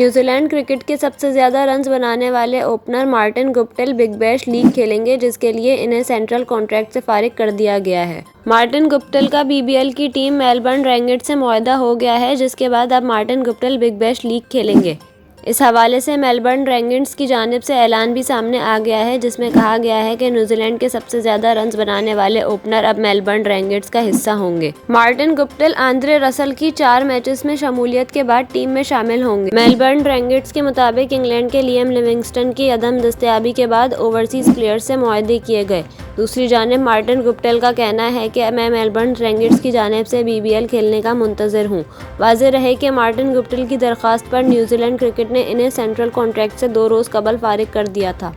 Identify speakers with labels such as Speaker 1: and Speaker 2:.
Speaker 1: New Zealand cricket के सबसे ज़्यादा रन्स बनाने वाले opener Martin Guptill big bash league खेलेंगे, जिसके लिए इन्हें सेंट्रल कॉन्ट्रैक्ट से फारिग कर दिया गया है। मार्टिन गुप्टिल का बीबीएल की टीम मेलबर्न रेनेगेड्स से मुआहदा हो गया है, जिसके बाद अब Martin Guptill big bash league खेलेंगे। इस हवाले से मेलबर्न रेनेगेड्स की जानिब से ऐलान भी सामने आ गया है, जिसमें कहा गया है कि न्यूजीलैंड के सबसे ज़्यादा रन्स बनाने वाले ओपनर अब मेलबर्न रेनेगेड्स का हिस्सा होंगे। मार्टिन गुप्टिल आंद्रे रसल की 4 मैचेस में शमूलियत के बाद टीम में शामिल होंगे। मेलबर्न रेनेगेड्स के मुताबिक इंग्लैंड के लियम लिविंगस्टन की अदम दस्तयाबी के बाद ओवरसीज़ प्लेयर्स से मुआहदे किए गए। दूसरी जानिब मार्टिन गुप्टिल का कहना है कि मैं मेलबर्न रेनेगेड्स की जानिब से बीबीएल खेलने का मुंतज़िर हूँ। वाज़ेह रहे कि मार्टिन गुप्टिल की दरख्वास्त पर न्यूजीलैंड क्रिकेट ने इन्हें सेंट्रल कॉन्ट्रैक्ट से 2 रोज़ कबल फारिग कर दिया था।